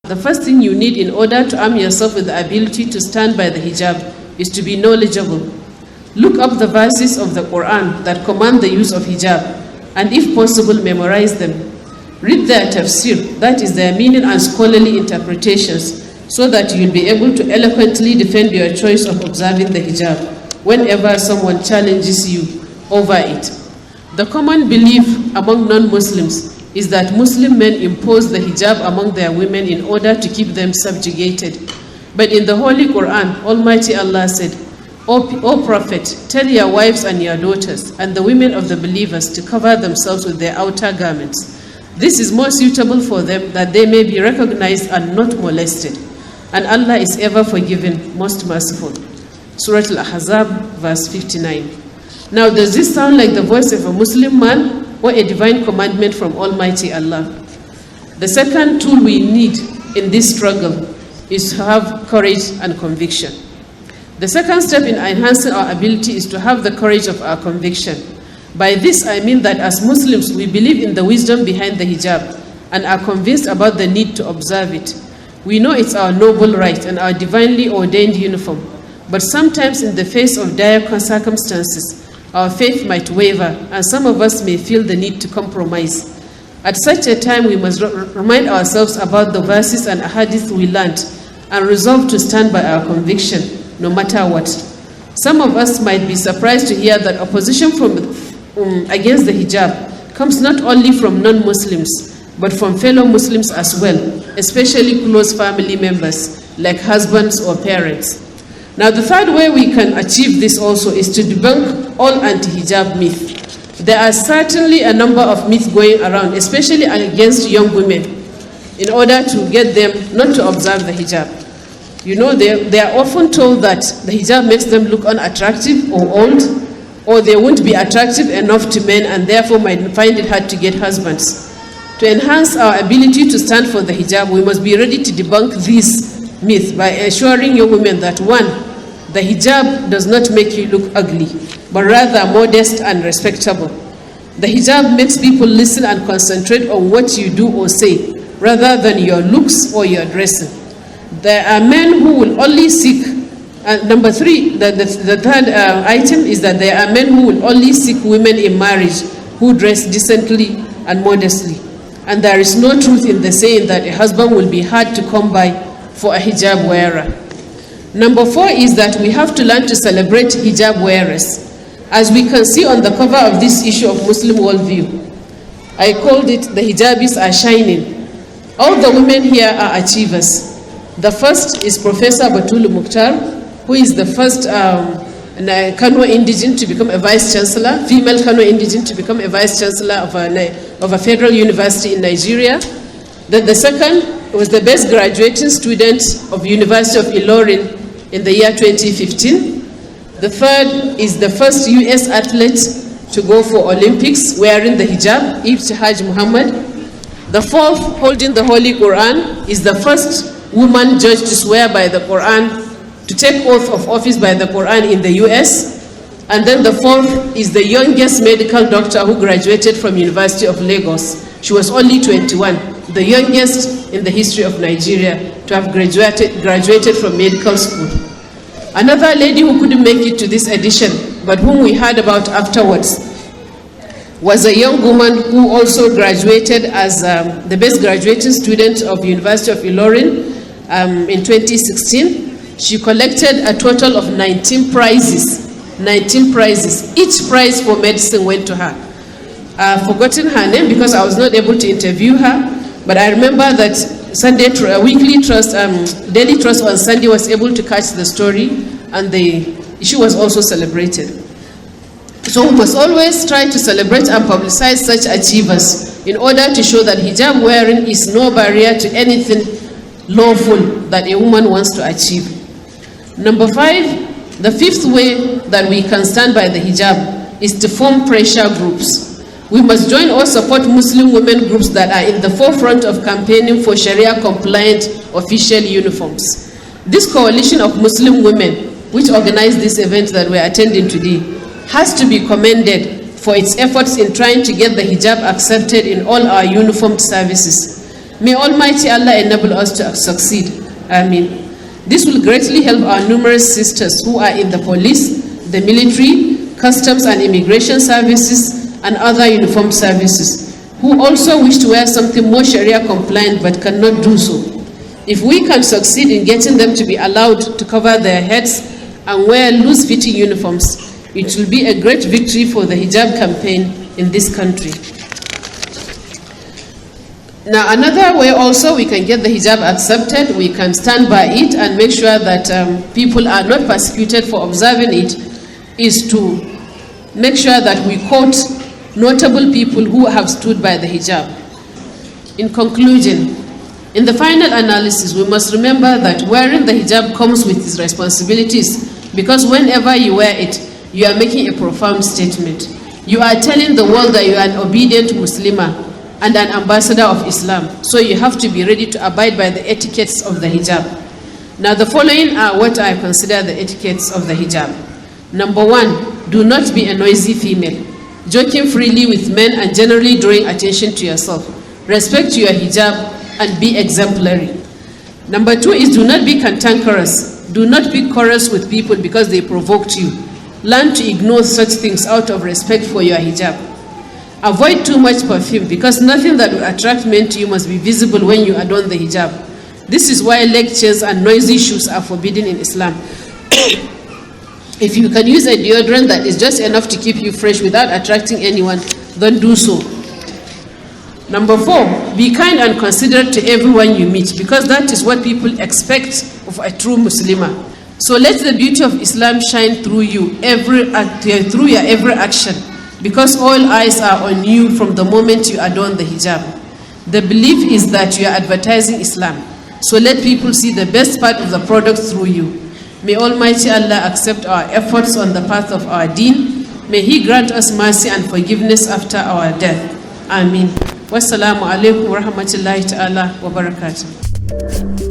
The first thing you need in order to arm yourself with the ability to stand by the hijab is to be knowledgeable. Look up the verses of the Quran that command the use of hijab, and if possible, memorize them. Read their tafsir, that is their meaning and scholarly interpretations, so that you'll be able to eloquently defend your choice of observing the hijab whenever someone challenges you over it. The common belief among non-Muslims is that Muslim men impose the hijab among their women in order to keep them subjugated. But in the Holy Quran, Almighty Allah said, O Prophet, tell your wives and your daughters and the women of the believers to cover themselves with their outer garments. This is more suitable for them, that they may be recognized and not molested. And Allah is ever forgiving, most merciful. Surah Al-Ahzab, verse 59. Now, does this sound like the voice of a Muslim man or a divine commandment from Almighty Allah? The second tool we need in this struggle is to have courage and conviction. The second step in enhancing our ability is to have the courage of our conviction. By this I mean that as Muslims we believe in the wisdom behind the hijab and are convinced about the need to observe it. We know it's our noble right and our divinely ordained uniform, but sometimes in the face of dire circumstances, our faith might waver, and some of us may feel the need to compromise. At such a time, we must remind ourselves about the verses and ahadith we learned and resolve to stand by our conviction, no matter what. Some of us might be surprised to hear that opposition against the hijab comes not only from non-Muslims, but from fellow Muslims as well, especially close family members, like husbands or parents. Now, the third way we can achieve this also is to debunk all anti-hijab myths. There are certainly a number of myths going around, especially against young women, in order to get them not to observe the hijab. You know, they are often told that the hijab makes them look unattractive or old, or they won't be attractive enough to men and therefore might find it hard to get husbands. To enhance our ability to stand for the hijab, we must be ready to debunk these myths by assuring young women that, one, the hijab does not make you look ugly, but rather modest and respectable. The hijab makes people listen and concentrate on what you do or say, rather than your looks or your dressing. There are men who will only seek, number three, the third item is that there are men who will only seek women in marriage who dress decently and modestly. And there is no truth in the saying that a husband will be hard to come by for a hijab wearer. Number four is that we have to learn to celebrate hijab wearers. As we can see on the cover of this issue of Muslim Worldview, I called it "The Hijabis Are Shining." All the women here are achievers. The first is Professor Batulu Mukhtar, who is the first Kano indigene to become a vice chancellor, female Kano indigene to become a vice chancellor of a federal university in Nigeria. Then the second was the best graduating student of University of Ilorin in the year 2015. The third is the first US athlete to go for Olympics wearing the hijab, Ibtihaj Muhammad. The fourth, holding the Holy Quran, is the first woman judge to swear by the Quran, to take oath of office by the Quran in the US. And then the fourth is the youngest medical doctor who graduated from University of Lagos. She was only 21, the youngest in the history of Nigeria to have graduated from medical school. Another lady who couldn't make it to this edition, but whom we heard about afterwards, was a young woman who also graduated as the best graduating student of University of Ilorin in 2016. She collected a total of 19 prizes. 19 prizes. Each prize for medicine went to her. I've forgotten her name because I was not able to interview her, but I remember that Daily Trust on Sunday was able to catch the story, and the issue was also celebrated. So we must always try to celebrate and publicize such achievers in order to show that hijab wearing is no barrier to anything lawful that a woman wants to achieve. Number 5, the fifth way that we can stand by the hijab is to form pressure groups. We must join or support Muslim women groups that are in the forefront of campaigning for Sharia-compliant official uniforms. This coalition of Muslim women, which organized this event that we're attending today, has to be commended for its efforts in trying to get the hijab accepted in all our uniformed services. May Almighty Allah enable us to succeed. Aameen. This will greatly help our numerous sisters who are in the police, the military, customs and immigration services, and other uniformed services, who also wish to wear something more Sharia compliant but cannot do so. If we can succeed in getting them to be allowed to cover their heads and wear loose-fitting uniforms, it will be a great victory for the hijab campaign in this country. Now, another way also we can get the hijab accepted, we can stand by it and make sure that people are not persecuted for observing it, is to make sure that we quote notable people who have stood by the hijab. In conclusion, in the final analysis, we must remember that wearing the hijab comes with its responsibilities, because whenever you wear it, you are making a profound statement. You are telling the world that you are an obedient Muslimah and an ambassador of Islam. So you have to be ready to abide by the etiquettes of the hijab. Now the following are what I consider the etiquettes of the hijab. Number 1, do not be a noisy female, joking freely with men and generally drawing attention to yourself. Respect your hijab and be exemplary. Number 2 is do not be cantankerous. Do not be quarrels with people because they provoked you. Learn to ignore such things out of respect for your hijab. Avoid too much perfume, because nothing that will attract men to you must be visible when you adorn the hijab. This is why lectures and noisy shoes are forbidden in Islam. If you can use a deodorant that is just enough to keep you fresh without attracting anyone, then do so. Number 4, be kind and considerate to everyone you meet, because that is what people expect of a true Muslimah. So let the beauty of Islam shine through you, through your every action, because all eyes are on you from the moment you adorn the hijab. The belief is that you are advertising Islam, so let people see the best part of the product through you. May Almighty Allah accept our efforts on the path of our deen. May He grant us mercy and forgiveness after our death. Aameen. Wassalamu alaikum wa rahmatullahi ta'ala wa barakatuh.